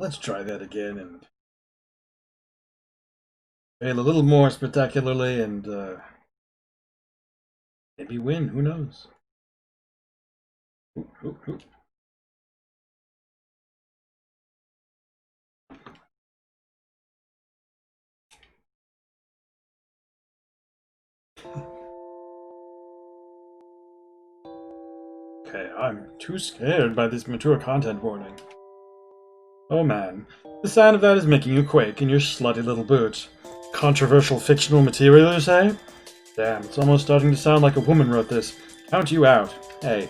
Let's try that again and fail a little more spectacularly and maybe win. Who knows? Oop, oop, oop. Okay, I'm too scared by this mature content warning. Oh man, the sound of that is making you quake in your slutty little boots. Controversial fictional material, you say? Damn, it's almost starting to sound like a woman wrote this. Count you out. Hey.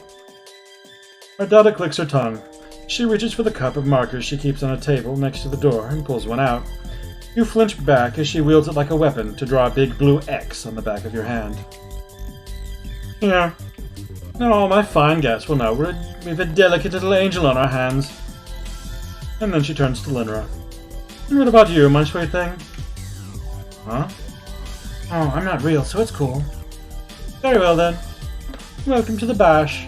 Ardata clicks her tongue. She reaches for the cup of markers she keeps on a table next to the door and pulls one out. You flinch back as she wields it like a weapon to draw a big blue X on the back of your hand. Here. Now all my fine guests will know we've a delicate little angel on our hands. And then she turns to Linra. And what about you, my sweet thing? Huh? Oh, I'm not real, so it's cool. Very well then. Welcome to the bash.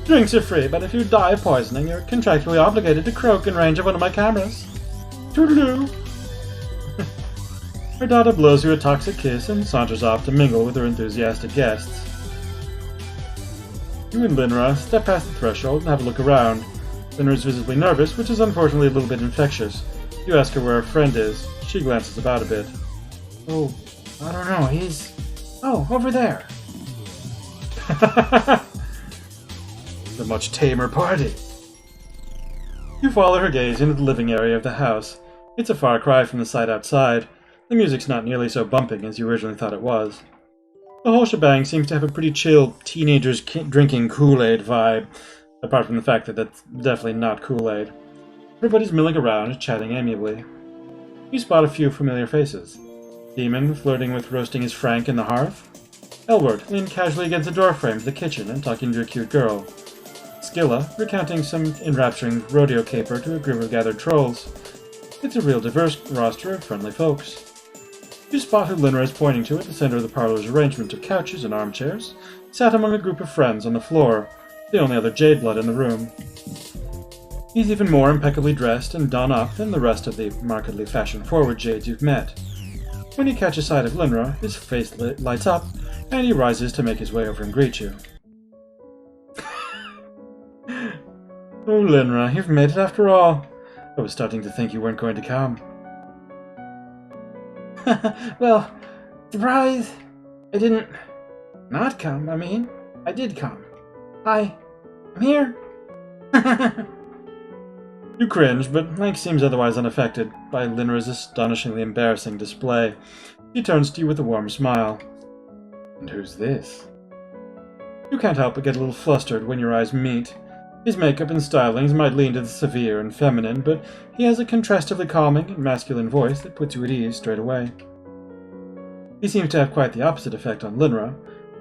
Drinks are free, but if you die of poisoning, you're contractually obligated to croak in range of one of my cameras. Toodaloo! Her daughter blows you a toxic kiss and saunters off to mingle with her enthusiastic guests. You and Linra step past the threshold and have a look around. Linra is visibly nervous, which is unfortunately a little bit infectious. You ask her where her friend is. She glances about a bit. Oh, I don't know, he's... Oh, over there. A much tamer party. You follow her gaze into the living area of the house. It's a far cry from the sight outside. The music's not nearly so bumping as you originally thought it was. The whole shebang seems to have a pretty chill teenagers drinking Kool-Aid vibe, apart from the fact that that's definitely not Kool-Aid. Everybody's milling around and chatting amiably. You spot a few familiar faces. Demon flirting with roasting his Frank in the hearth. Elward leaned casually against the doorframe of the kitchen and talking to a cute girl. Skilla recounting some enrapturing rodeo caper to a group of gathered trolls. It's a real diverse roster of friendly folks. You spot who Linra is pointing to at the center of the parlor's arrangement of couches and armchairs, sat among a group of friends on the floor, the only other jade blood in the room. He's even more impeccably dressed and done up than the rest of the markedly fashion-forward jades you've met. When you catch a sight of Linra, his face lights up, and he rises to make his way over and greet you. Oh, Linra, you've made it after all. I was starting to think you weren't going to come. Well, surprise! I didn't... not come, I mean. I did come. Hi. I'm here. You cringe, but Lanque seems otherwise unaffected by Linra's astonishingly embarrassing display. He turns to you with a warm smile. And who's this? You can't help but get a little flustered when your eyes meet. His makeup and stylings might lean to the severe and feminine, but he has a contrastively calming and masculine voice that puts you at ease straight away. He seems to have quite the opposite effect on Linra.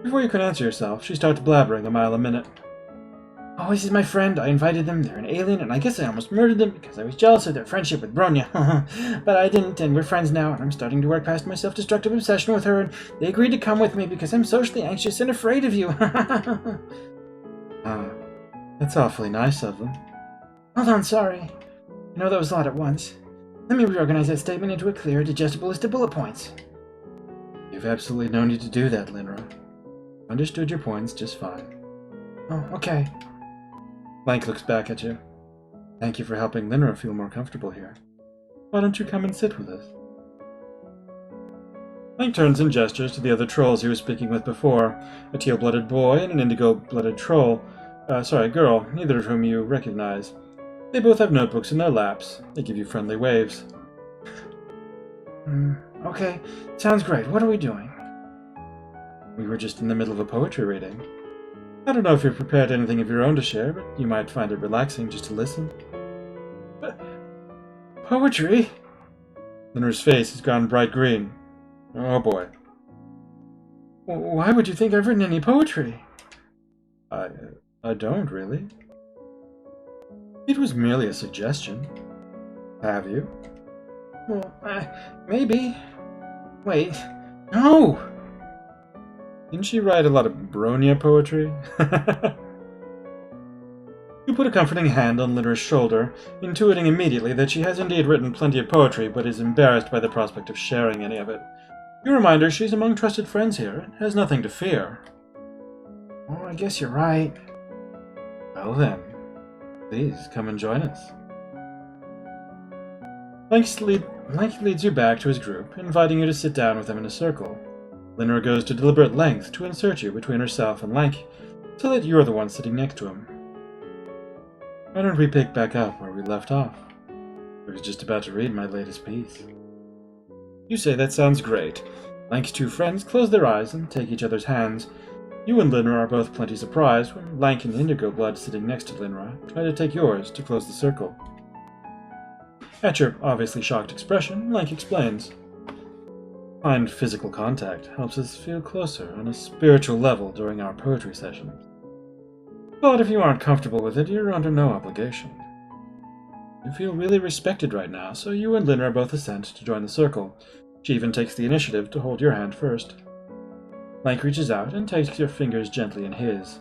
Before you can answer yourself, she starts blabbering a mile a minute. Oh, this is my friend. I invited them. They're an alien, and I guess I almost murdered them because I was jealous of their friendship with Bronya. But I didn't, and we're friends now, and I'm starting to work past my self-destructive obsession with her, and they agreed to come with me because I'm socially anxious and afraid of you. That's awfully nice of them. Hold on, sorry. I know that was a lot at once. Let me reorganize that statement into a clear, digestible list of bullet points. You've absolutely no need to do that, Linra. Understood your points just fine. Oh, okay. Lanque looks back at you. Thank you for helping Linra feel more comfortable here. Why don't you come and sit with us? Lanque turns and gestures to the other trolls he was speaking with before, a teal-blooded boy and an indigo-blooded girl, neither of whom you recognize. They both have notebooks in their laps. They give you friendly waves. Okay, sounds great. What are we doing? We were just in the middle of a poetry reading. I don't know if you've prepared anything of your own to share, but you might find it relaxing just to listen. Poetry? Linra's face has gone bright green. Oh boy. Why would you think I've written any poetry? I don't, really. It was merely a suggestion. Have you? Well, maybe. Wait. No! Didn't she write a lot of Bronya poetry? You put a comforting hand on Linra's shoulder, intuiting immediately that she has indeed written plenty of poetry, but is embarrassed by the prospect of sharing any of it. You remind her she's among trusted friends here, and has nothing to fear. Oh, I guess you're right. Well then, please come and join us. Lanque leads you back to his group, inviting you to sit down with them in a circle. Linra goes to deliberate length to insert you between herself and Lanque, so that you're the one sitting next to him. Why don't we pick back up where we left off? I was just about to read my latest piece. You say that sounds great. Lanque's two friends close their eyes and take each other's hands. You and Linra are both plenty surprised when Lanque and Indigo Blood sitting next to Linra try to take yours to close the circle. At your obviously shocked expression, Lanque explains. Find physical contact helps us feel closer on a spiritual level during our poetry sessions. But if you aren't comfortable with it, you're under no obligation. You feel really respected right now, so you and Linra both assent to join the circle. She even takes the initiative to hold your hand first. Lanque reaches out and takes your fingers gently in his.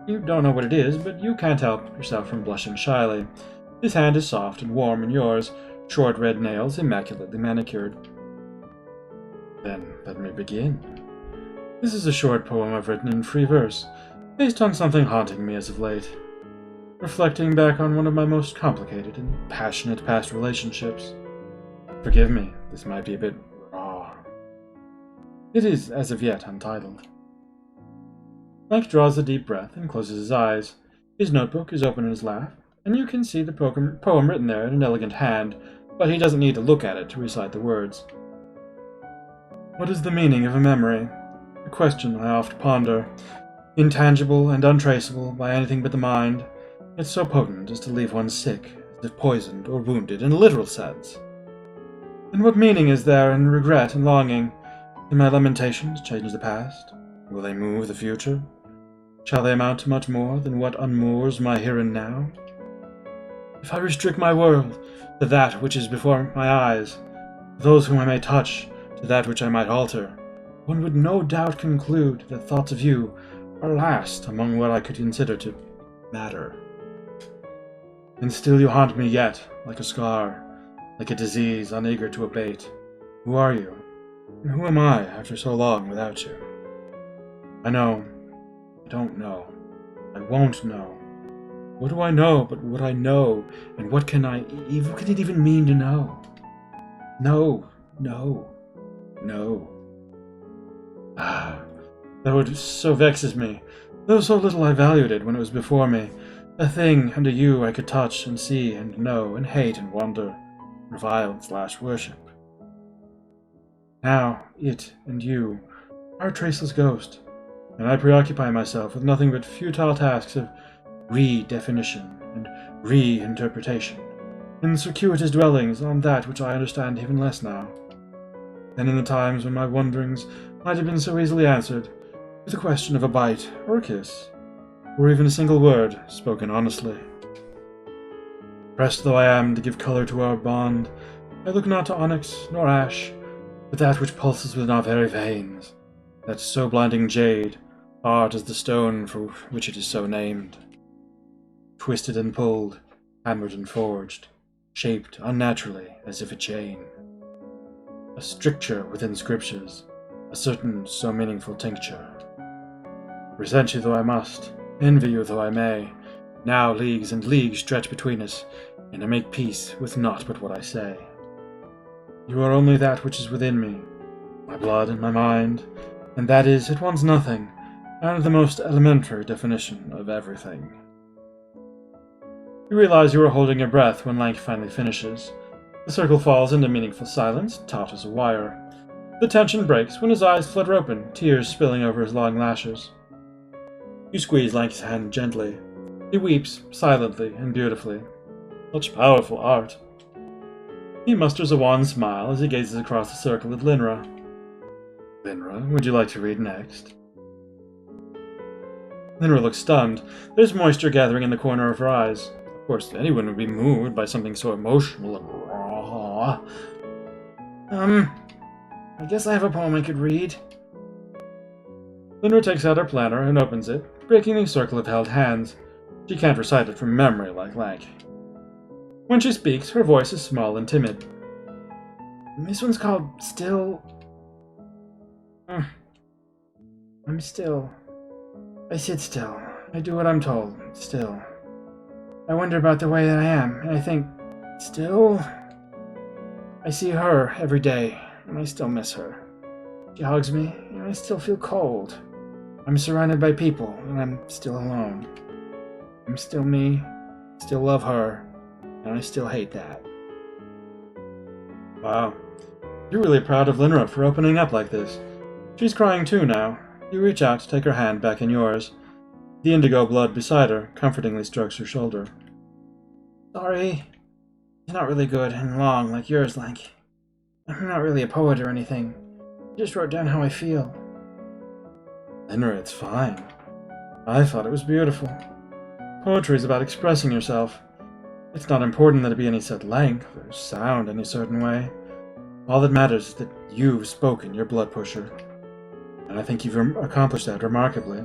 You don't know what it is, but you can't help yourself from blushing shyly. His hand is soft and warm in yours, short red nails immaculately manicured. Then let me begin. This is a short poem I've written in free verse, based on something haunting me as of late. Reflecting back on one of my most complicated and passionate past relationships. Forgive me, this might be a bit raw. It is, as of yet, untitled. Lanque draws a deep breath and closes his eyes. His notebook is open in his lap, and you can see the poem written there in an elegant hand, but he doesn't need to look at it to recite the words. What is the meaning of a memory? A question I oft ponder. Intangible and untraceable by anything but the mind, yet so potent as to leave one sick, as if poisoned or wounded in a literal sense. And what meaning is there in regret and longing? Can my lamentations change the past? Will they move the future? Shall they amount to much more than what unmoors my here and now? If I restrict my world to that which is before my eyes, to those whom I may touch, to that which I might alter, one would no doubt conclude that thoughts of you are last among what I could consider to matter. And still you haunt me yet, like a scar, like a disease uneager to abate. Who are you? And who am I after so long without you? I know. I don't know. I won't know. What do I know but what I know, and what can it even mean to know? No. Ah, that what so vexes me, though so little I valued it when it was before me, a thing and a you I could touch and see and know and hate and wonder, revile and worship. Now, it and you are a traceless ghost, and I preoccupy myself with nothing but futile tasks of redefinition and reinterpretation, in circuitous dwellings on that which I understand even less now, than in the times when my wonderings might have been so easily answered with a question of a bite or a kiss, or even a single word spoken honestly. Pressed though I am to give color to our bond, I look not to onyx nor ash, but that which pulses within our very veins, that so blinding jade, hard as the stone for which it is so named. Twisted and pulled, hammered and forged, shaped unnaturally as if a chain. A stricture within scriptures, a certain so meaningful tincture. Resent you though I must, envy you though I may, now leagues and leagues stretch between us, and I make peace with naught but what I say. You are only that which is within me, my blood and my mind, and that is at once nothing, and the most elementary definition of everything. You realize you are holding your breath when Lanque finally finishes. The circle falls into meaningful silence, taut as a wire. The tension breaks when his eyes flutter open, tears spilling over his long lashes. You squeeze Lanque's hand gently. He weeps, silently and beautifully. Such powerful art. He musters a wan smile as he gazes across the circle at Linra. Linra, would you like to read next? Linra looks stunned. There's moisture gathering in the corner of her eyes. Of course, anyone would be moved by something so emotional and raw. I guess I have a poem I could read. Linra takes out her planner and opens it, breaking the circle of held hands. She can't recite it from memory like Lanque. When she speaks, her voice is small and timid. This one's called Still. I'm still. I sit still. I do what I'm told. Still. I wonder about the way that I am, and I think, still. I see her every day, and I still miss her. She hugs me, and I still feel cold. I'm surrounded by people, and I'm still alone. I'm still me, still love her, and I still hate that. Wow. You're really proud of Linra for opening up like this. She's crying too now. You reach out to take her hand back in yours. The indigo blood beside her comfortingly strokes her shoulder. Sorry. It's not really good and long like yours, Lanque. I'm not really a poet or anything. I just wrote down how I feel. Linra, it's fine. I thought it was beautiful. Poetry is about expressing yourself. It's not important that it be any set length or sound any certain way. All that matters is that you've spoken your blood pusher. And I think you've accomplished that remarkably.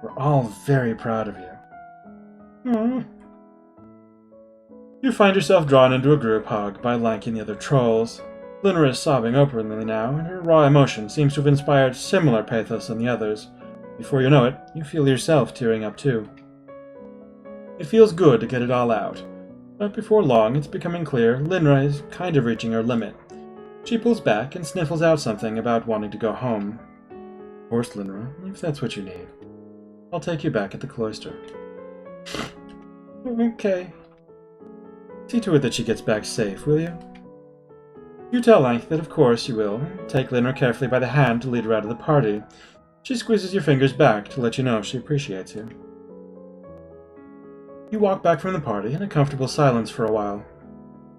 We're all very proud of you. Aww. You find yourself drawn into a group hug by Lanque and the other trolls. Linra is sobbing openly now, and her raw emotion seems to have inspired similar pathos in the others. Before you know it, you feel yourself tearing up too. It feels good to get it all out, but before long it's becoming clear Linra is kind of reaching her limit. She pulls back and sniffles out something about wanting to go home. Of course, Linra, if that's what you need. I'll take you back at the cloister. Okay. See to it that she gets back safe, will you? You tell Lanque that of course you will. Take Linra carefully by the hand to lead her out of the party. She squeezes your fingers back to let you know she appreciates you. You walk back from the party in a comfortable silence for a while.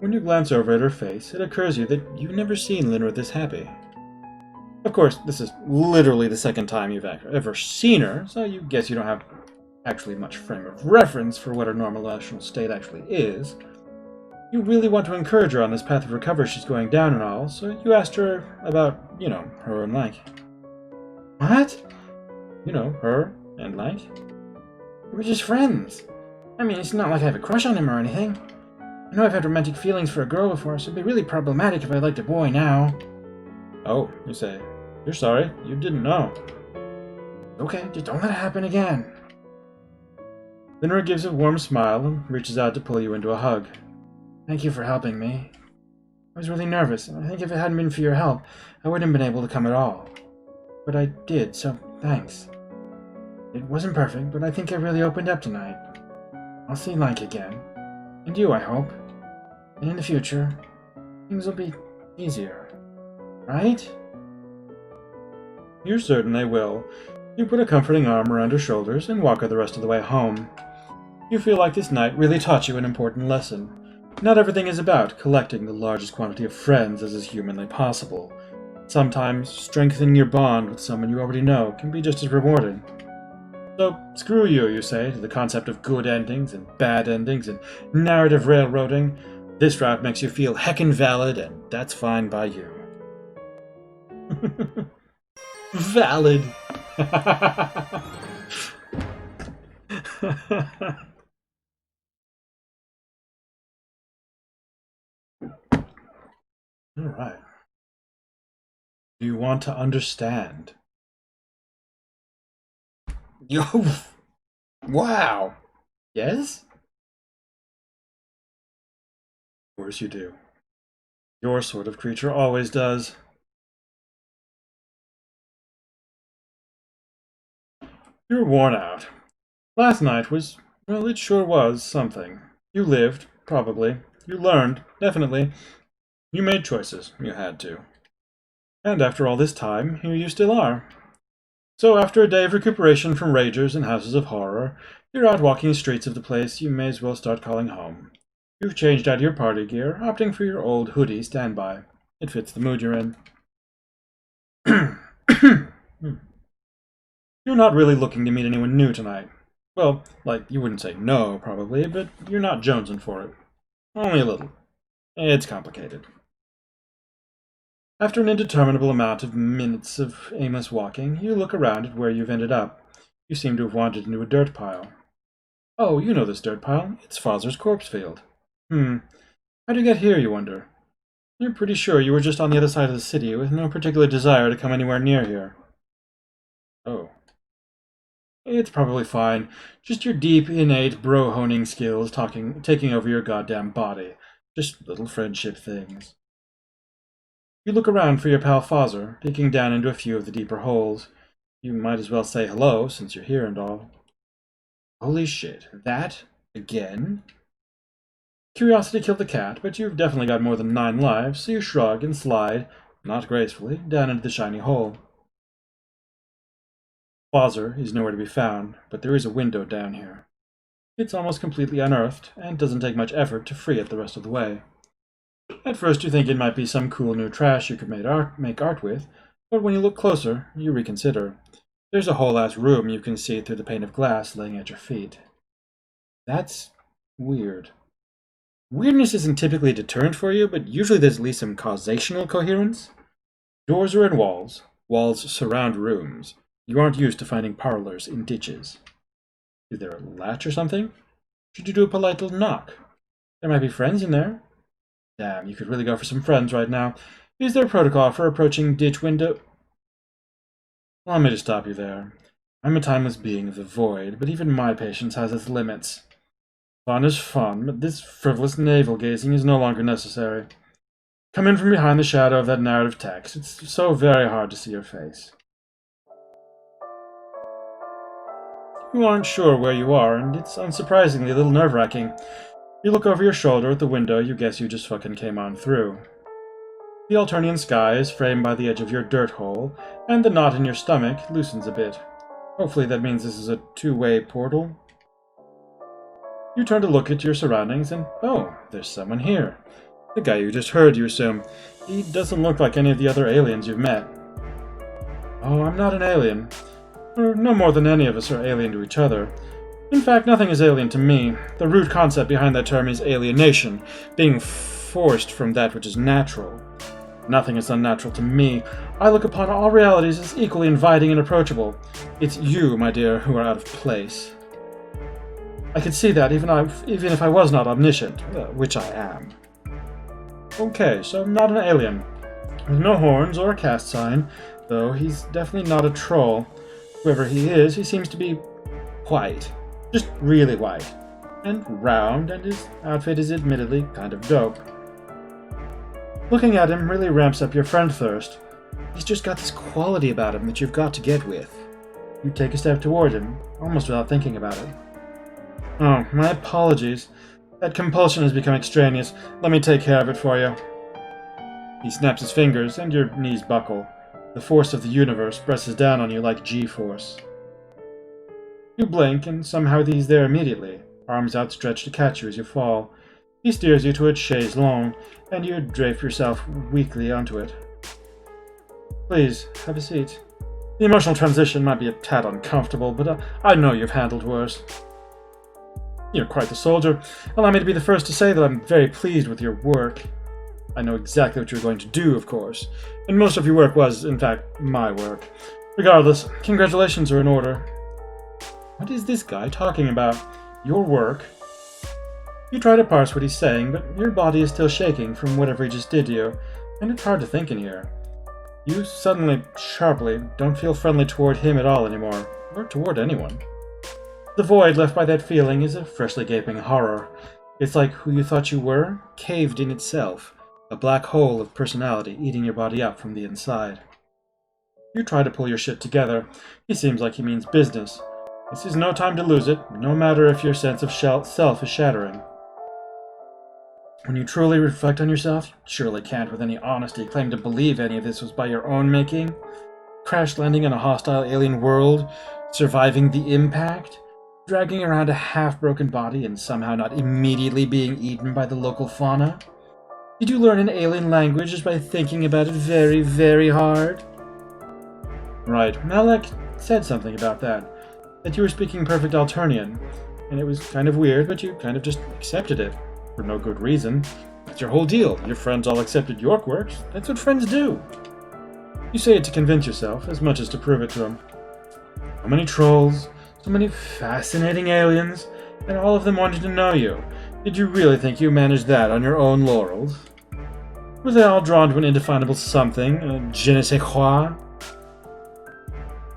When you glance over at her face, it occurs to you that you've never seen Linra this happy. Of course, this is literally the second time you've ever seen her, so you guess you don't have actually much frame of reference for what her normal emotional state actually is. You really want to encourage her on this path of recovery she's going down and all, so you asked her about, her and Lanque. What? Her and Lanque. We're just friends. I mean, it's not like I have a crush on him or anything. I know I've had romantic feelings for a girl before, so it'd be really problematic if I liked a boy now. Oh, you say. You're sorry. You didn't know. Okay, just don't let it happen again. Linra gives a warm smile and reaches out to pull you into a hug. Thank you for helping me. I was really nervous, and I think if it hadn't been for your help, I wouldn't have been able to come at all. But I did, so thanks. It wasn't perfect, but I think I really opened up tonight. I'll see Lanque again. And you, I hope. And in the future, things will be easier. Right? You're certain they will. You put a comforting arm around her shoulders and walk her the rest of the way home. You feel like this night really taught you an important lesson. Not everything is about collecting the largest quantity of friends as is humanly possible. Sometimes strengthening your bond with someone you already know can be just as rewarding. So, screw you, you say, to the concept of good endings and bad endings and narrative railroading. This route makes you feel heckin' valid, and that's fine by you. Valid! Alright. Do you want to understand? Yo! Wow! Yes? Of course you do. Your sort of creature always does. You're worn out. Last night was, well, it sure was something. You lived, probably. You learned, definitely. You made choices. You had to. And after all this time, here you still are. So after a day of recuperation from ragers and houses of horror, you're out walking the streets of the place you may as well start calling home. You've changed out of your party gear, opting for your old hoodie standby. It fits the mood you're in. You're not really looking to meet anyone new tonight. Well, you wouldn't say no, probably, but you're not jonesing for it. Only a little. It's complicated. After an indeterminable amount of minutes of aimless walking, you look around at where you've ended up. You seem to have wandered into a dirt pile. Oh, you know this dirt pile. It's Father's corpse field. How'd you get here, you wonder? You're pretty sure you were just on the other side of the city, with no particular desire to come anywhere near here. Oh. It's probably fine. Just your deep, innate bro-honing skills taking over your goddamn body. Just little friendship things. You look around for your pal Father, peeking down into a few of the deeper holes. You might as well say hello, since you're here and all. Holy shit, that? Again? Curiosity killed the cat, but you've definitely got more than 9 lives, so you shrug and slide, not gracefully, down into the shiny hole. Father is nowhere to be found, but there is a window down here. It's almost completely unearthed, and doesn't take much effort to free it the rest of the way. At first you think it might be some cool new trash you could make art with, but when you look closer, you reconsider. There's a whole-ass room you can see through the pane of glass laying at your feet. That's weird. Weirdness isn't typically a deterrent for you, but usually there's at least some causational coherence. Doors are in walls. Walls surround rooms. You aren't used to finding parlors in ditches. Is there a latch or something? Should you do a polite little knock? There might be friends in there. Damn, you could really go for some friends right now. Is there protocol for approaching ditch window? Allow me to stop you there. I'm a timeless being of the void, but even my patience has its limits. Fun is fun, but this frivolous navel-gazing is no longer necessary. Come in from behind the shadow of that narrative text. It's so very hard to see your face. You aren't sure where you are, and it's unsurprisingly a little nerve-wracking. You look over your shoulder at the window you guess you just fucking came on through. The Alternian sky is framed by the edge of your dirt hole, and the knot in your stomach loosens a bit. Hopefully that means this is a two-way portal. You turn to look at your surroundings, and oh, there's someone here. The guy you just heard, you assume. He doesn't look like any of the other aliens you've met. Oh, I'm not an alien. Or no more than any of us are alien to each other. In fact, nothing is alien to me. The root concept behind that term is alienation, being forced from that which is natural. Nothing is unnatural to me. I look upon all realities as equally inviting and approachable. It's you, my dear, who are out of place. I could see that even if I was not omniscient, which I am. Okay, so I'm not an alien. With no horns or a caste sign, though he's definitely not a troll. Whoever he is, he seems to be white. Just really white. And round, and his outfit is admittedly kind of dope. Looking at him really ramps up your friend thirst. He's just got this quality about him that you've got to get with. You take a step toward him, almost without thinking about it. Oh, my apologies. That compulsion has become extraneous. Let me take care of it for you. He snaps his fingers, and your knees buckle. The force of the universe presses down on you like G-force. You blink, and somehow he's there immediately, arms outstretched to catch you as you fall. He steers you to a chaise longue, and you drape yourself weakly onto it. Please, have a seat. The emotional transition might be a tad uncomfortable, but I know you've handled worse. You're quite the soldier. Allow me to be the first to say that I'm very pleased with your work. I know exactly what you're going to do, of course, and most of your work was, in fact, my work. Regardless, congratulations are in order. What is this guy talking about? Your work? You try to parse what he's saying, but your body is still shaking from whatever he just did to you, and it's hard to think in here. You suddenly, sharply, don't feel friendly toward him at all anymore, or toward anyone. The void left by that feeling is a freshly gaping horror. It's like who you thought you were, caved in itself, a black hole of personality eating your body up from the inside. You try to pull your shit together. He seems like he means business. This is no time to lose it, no matter if your sense of self is shattering. When you truly reflect on yourself, you surely can't with any honesty claim to believe any of this was by your own making. Crash landing in a hostile alien world, surviving the impact, dragging around a half-broken body and somehow not immediately being eaten by the local fauna? Did you learn an alien language just by thinking about it very, very hard? Right, Malek said something about that you were speaking perfect Alternian, and it was kind of weird, but you kind of just accepted it, for no good reason. That's your whole deal. Your friends all accepted your quirks. That's what friends do. You say it to convince yourself, as much as to prove it to them. So many trolls, so many fascinating aliens, And all of them wanted to know you. Did you really think you managed that on your own laurels? Were they all drawn to an indefinable something, a je ne sais quoi?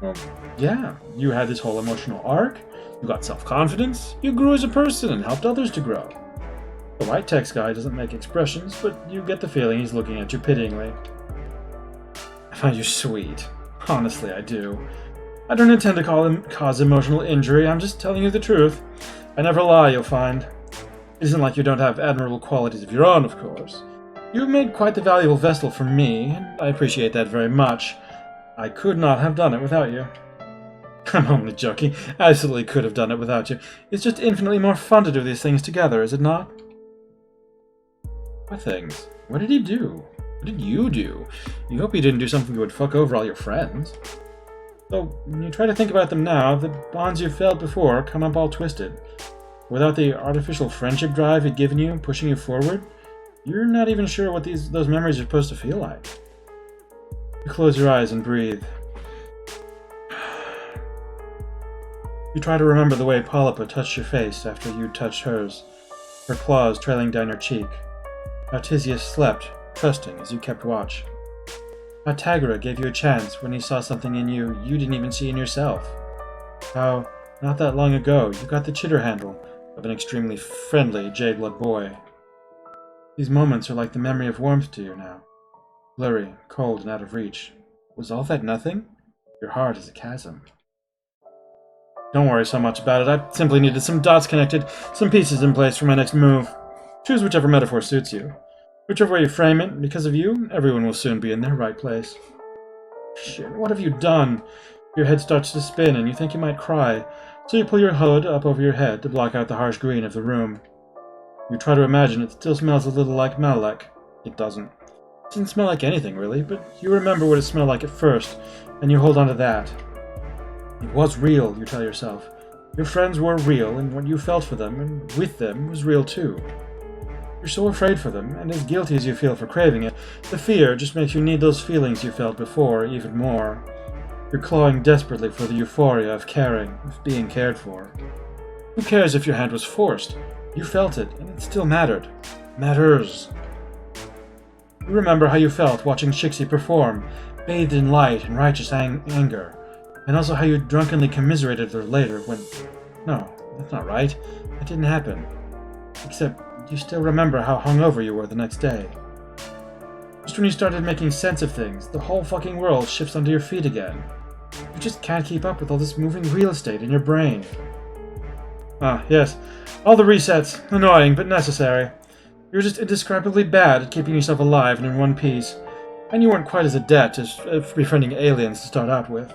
Well, yeah, you had this whole emotional arc, you got self-confidence, you grew as a person and helped others to grow. The white text guy doesn't make expressions, but you get the feeling he's looking at you pityingly. I find you sweet. Honestly, I do. I don't intend to cause emotional injury, I'm just telling you the truth. I never lie, you'll find. It isn't like you don't have admirable qualities of your own, of course. You've made quite the valuable vessel for me, and I appreciate that very much. I could not have done it without you. I'm only joking. I absolutely could have done it without you. It's just infinitely more fun to do these things together, is it not? What things? What did he do? What did you do? You hope he didn't do something that would fuck over all your friends. Though, when you try to think about them now, the bonds you've felt before come up all twisted. Without the artificial friendship drive he'd given you, pushing you forward, you're not even sure what those memories are supposed to feel like. You close your eyes and breathe. You try to remember the way Polypa touched your face after you touched hers, her claws trailing down your cheek. How Tisius slept, trusting as you kept watch. How Tagara gave you a chance when he saw something in you didn't even see in yourself. How, not that long ago, you got the chitter handle of an extremely friendly Jade-Blood boy. These moments are like the memory of warmth to you now. Blurry, cold, and out of reach. Was all that nothing? Your heart is a chasm. Don't worry so much about it. I simply needed some dots connected, some pieces in place for my next move. Choose whichever metaphor suits you. Whichever way you frame it, because of you, everyone will soon be in their right place. Shit, what have you done? Your head starts to spin and you think you might cry, so you pull your hood up over your head to block out the harsh green of the room. You try to imagine it still smells a little like Malek. It doesn't. It doesn't smell like anything, really, but you remember what it smelled like at first, and you hold on to that. It was real, you tell yourself. Your friends were real, and what you felt for them, and with them, was real too. You're so afraid for them, and as guilty as you feel for craving it, the fear just makes you need those feelings you felt before even more. You're clawing desperately for the euphoria of caring, of being cared for. Who cares if your hand was forced? You felt it, and it still mattered. Matters. You remember how you felt watching Shixie perform, bathed in light and righteous anger, and also how you drunkenly commiserated with her later when... No, that's not right. That didn't happen. Except... you still remember how hungover you were the next day. Just when you started making sense of things, the whole fucking world shifts under your feet again. You just can't keep up with all this moving real estate in your brain. Ah, yes. All the resets. Annoying, but necessary. You're just indescribably bad at keeping yourself alive and in one piece. And you weren't quite as adept as befriending aliens to start out with.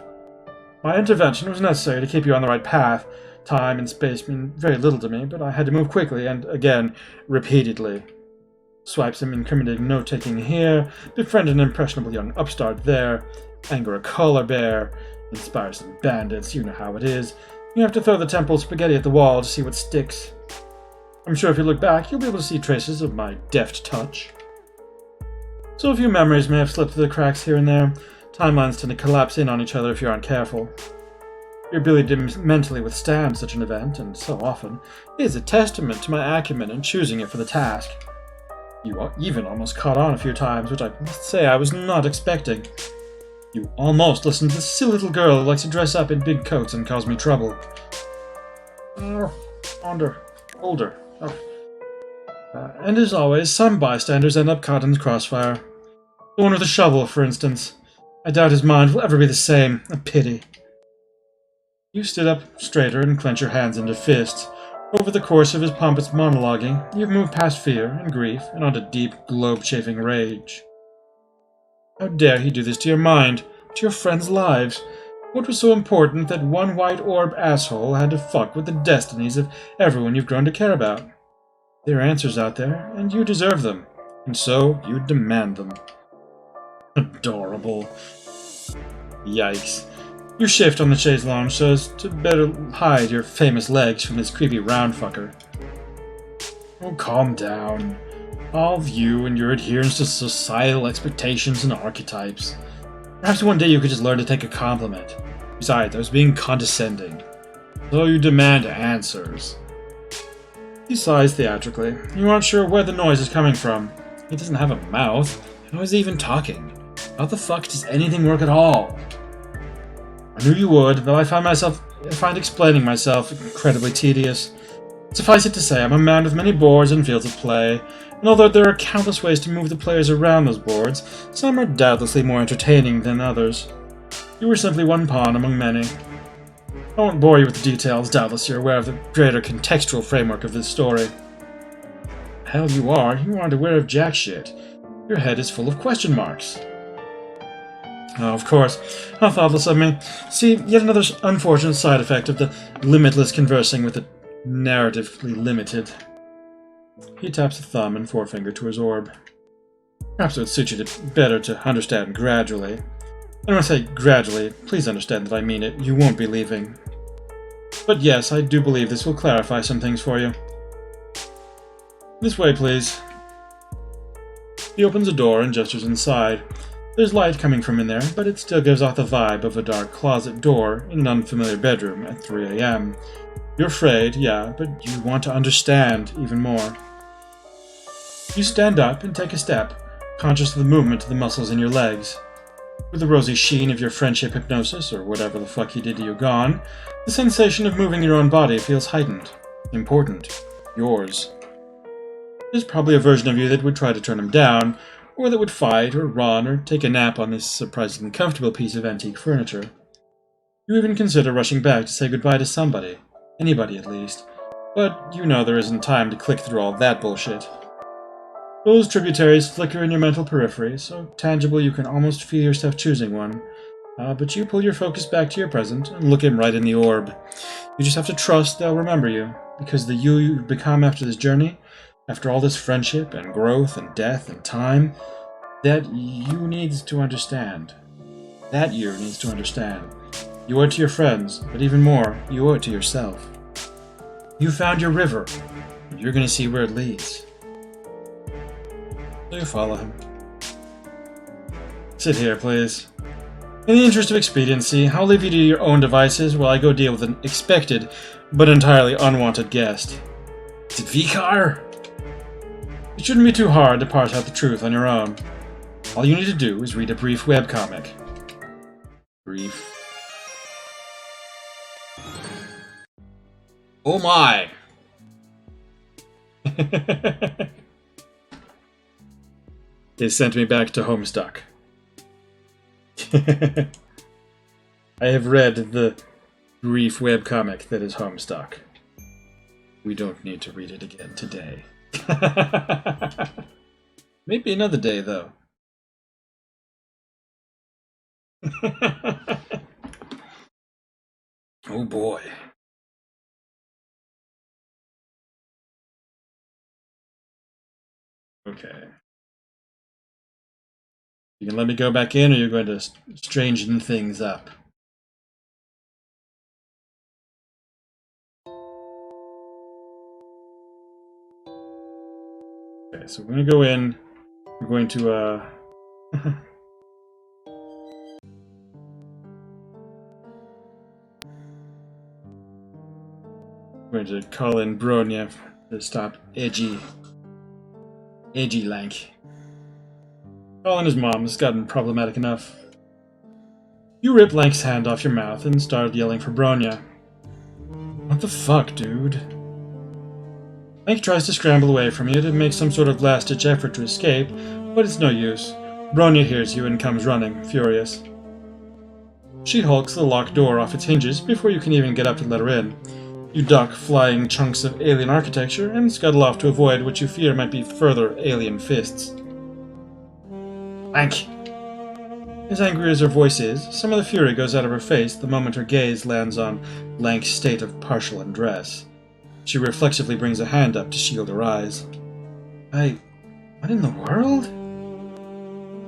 My intervention was necessary to keep you on the right path. Time and space mean very little to me, but I had to move quickly and, again, repeatedly. Swipe some incriminating note-taking here, befriend an impressionable young upstart there, anger a collar bear, inspire some bandits, you know how it is. You have to throw the temple spaghetti at the wall to see what sticks. I'm sure if you look back, you'll be able to see traces of my deft touch. So a few memories may have slipped through the cracks here and there. Timelines tend to collapse in on each other if you aren't careful. Your ability to mentally withstand such an event, and so often, is a testament to my acumen in choosing it for the task. You even almost caught on a few times, which I must say I was not expecting. You almost listened to this silly little girl who likes to dress up in big coats and cause me trouble. Older. And as always, some bystanders end up caught in the crossfire. The one with the shovel, for instance. I doubt his mind will ever be the same. A pity. You stood up straighter and clench your hands into fists. Over the course of his pompous monologuing, you've moved past fear and grief and onto deep, globe-chafing rage. How dare he do this to your mind, to your friends' lives? What was so important that one white orb asshole had to fuck with the destinies of everyone you've grown to care about? There are answers out there, and you deserve them, and so you demand them. Adorable. Yikes. You shift on the chaise lounge so as to better hide your famous legs from this creepy round fucker. Oh, calm down. All of you and your adherence to societal expectations and archetypes. Perhaps one day you could just learn to take a compliment. Besides, I was being condescending. So you demand answers. He sighs theatrically. You aren't sure where the noise is coming from. He doesn't have a mouth. How is he even talking? How the fuck does anything work at all? I knew you would, though I find explaining myself incredibly tedious. Suffice it to say, I'm a man with many boards and fields of play, and although there are countless ways to move the players around those boards, some are doubtlessly more entertaining than others. You were simply one pawn among many. I won't bore you with the details, doubtless you're aware of the greater contextual framework of this story. Hell you aren't aware of jack shit. Your head is full of question marks. Oh, of course. How thoughtless of me. See, yet another unfortunate side effect of the limitless conversing with the narratively limited. He taps a thumb and forefinger to his orb. Perhaps it would suit you better to understand gradually. And when I say gradually, please understand that I mean it. You won't be leaving. But yes, I do believe this will clarify some things for you. This way, please. He opens a door and gestures inside. There's light coming from in there, but it still gives off the vibe of a dark closet door in an unfamiliar bedroom at 3 a.m. You're afraid, yeah, but you want to understand even more. You stand up and take a step, conscious of the movement of the muscles in your legs. With the rosy sheen of your friendship hypnosis, or whatever the fuck he did to you gone, the sensation of moving your own body feels heightened. Important. Yours. There's probably a version of you that would try to turn him down, or that would fight, or run, or take a nap on this surprisingly comfortable piece of antique furniture. You even consider rushing back to say goodbye to somebody. Anybody, at least. But you know there isn't time to click through all that bullshit. Those tributaries flicker in your mental periphery, so tangible you can almost feel yourself choosing one. But you pull your focus back to your present and look him right in the orb. You just have to trust they'll remember you, because the you you've become after this journey, after all this friendship and growth and death and time, that you needs to understand. That you needs to understand. You owe it to your friends, but even more, you owe it to yourself. You found your river, and you're going to see where it leads. So you follow him. Sit here, please. In the interest of expediency, I'll leave you to your own devices while I go deal with an expected, but entirely unwanted guest. Is it Vikar? It shouldn't be too hard to parse out the truth on your own. All you need to do is read a brief webcomic. Brief. Oh my! They sent me back to Homestuck. I have read the brief webcomic that is Homestuck. We don't need to read it again today. Maybe another day, though. Oh boy. Okay. You can let me go back in, or you're going to strangen things up. Okay, so we're going to go in. We're going to, we're going to call in Bronya to stop edgy Lanque. Calling his mom has gotten problematic enough. You rip Lanque's hand off your mouth and start yelling for Bronya. What the fuck, dude? Lanque tries to scramble away from you to make some sort of last-ditch effort to escape, but it's no use. Bronya hears you and comes running, furious. She hulks the locked door off its hinges before you can even get up to let her in. You duck flying chunks of alien architecture and scuttle off to avoid what you fear might be further alien fists. Lanque! As angry as her voice is, some of the fury goes out of her face the moment her gaze lands on Lanque's state of partial undress. She reflexively brings a hand up to shield her eyes. What in the world?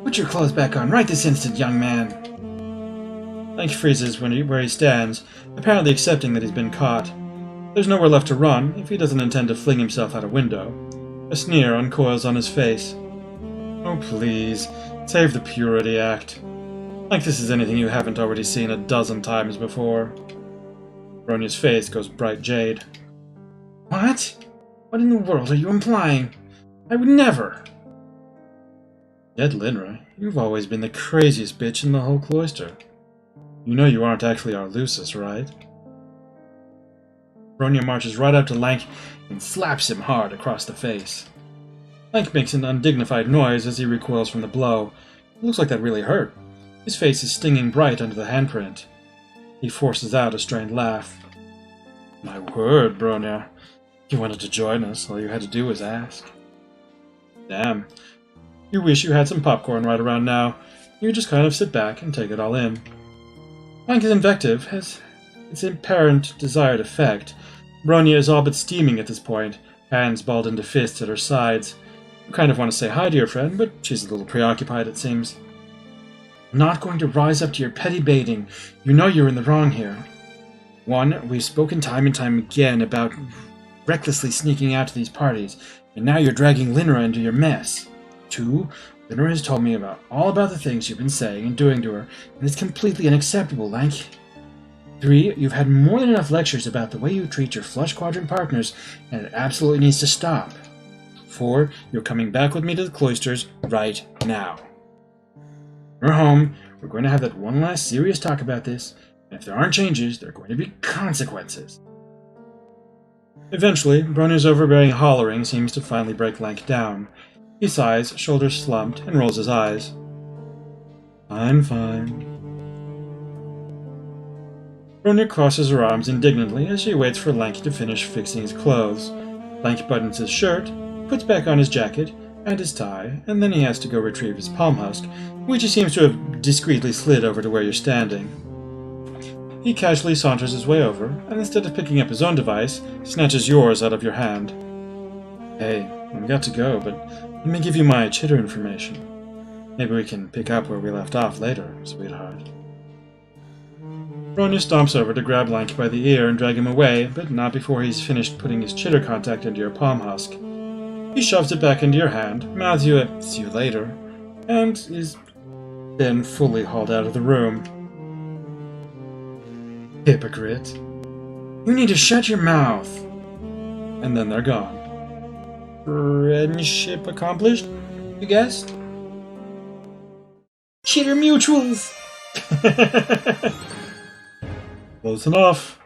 Put your clothes back on right this instant, young man! Lanque freezes where he stands, apparently accepting that he's been caught. There's nowhere left to run if he doesn't intend to fling himself out a window. A sneer uncoils on his face. Oh please, save the purity act. Like this is anything you haven't already seen a dozen times before. Bronya's face goes bright jade. What? What in the world are you implying? I would never! Yet, Linra, you've always been the craziest bitch in the whole cloister. You know you aren't actually our Lucis, right? Bronya marches right up to Lanque and slaps him hard across the face. Lanque makes an undignified noise as he recoils from the blow. It looks like that really hurt. His face is stinging bright under the handprint. He forces out a strained laugh. My word, Bronya. You wanted to join us, all you had to do was ask. Damn. You wish you had some popcorn right around now. You just kind of sit back and take it all in. Lanque's invective has its apparent desired effect. Bronya is all but steaming at this point, hands balled into fists at her sides. You kind of want to say hi to your friend, but she's a little preoccupied, it seems. I'm not going to rise up to your petty baiting. You know you're in the wrong here. 1, we've spoken time and time again about recklessly sneaking out to these parties, and now you're dragging Linra into your mess. 2, Linra has told me all about the things you've been saying and doing to her, and it's completely unacceptable, Lanque. 3, you've had more than enough lectures about the way you treat your flush quadrant partners, and it absolutely needs to stop. 4, you're coming back with me to the cloisters right now. We're home, we're going to have that one last serious talk about this, and if there aren't changes, there are going to be consequences. Eventually, Bronya's overbearing hollering seems to finally break Lanque down. He sighs, shoulders slumped, and rolls his eyes. Fine. Bronya crosses her arms indignantly as she waits for Lanque to finish fixing his clothes. Lanque buttons his shirt, puts back on his jacket and his tie, and then he has to go retrieve his palm husk, which he seems to have discreetly slid over to where you're standing. He casually saunters his way over, and instead of picking up his own device, snatches yours out of your hand. Hey, I've got to go, but let me give you my chitter information. Maybe we can pick up where we left off later, sweetheart. Bronya stomps over to grab Lanque by the ear and drag him away, but not before he's finished putting his chitter contact into your palm husk. He shoves it back into your hand, mouths you a "see you later," and is then fully hauled out of the room. Hypocrite. You need to shut your mouth. And then they're gone. Friendship accomplished, you guess? Chitter mutuals! Close enough.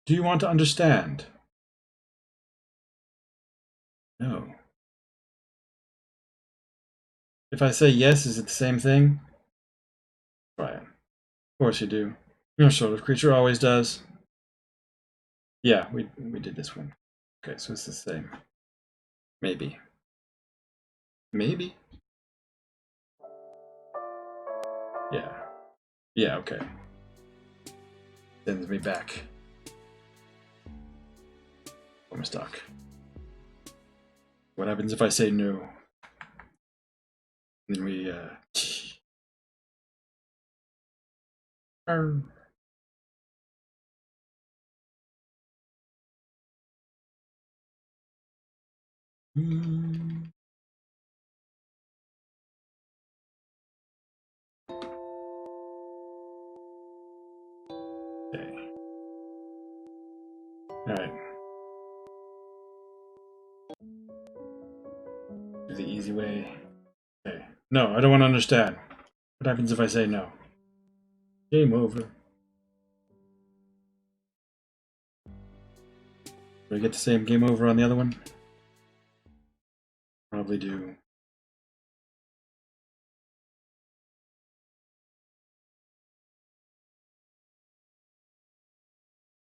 Do you want to understand? No. If I say yes, is it the same thing? Try it. Of course you do. Your sort of creature always does. Yeah, we did this one. Okay, so it's the same. Maybe. Maybe. Yeah. Yeah, okay. Sends me back. I'm stuck. What happens if I say no? Then we, Okay. Alright. Do the easy way. Okay. No, I don't want to understand. What happens if I say no? Game over. Do I get the same game over on the other one? Probably do.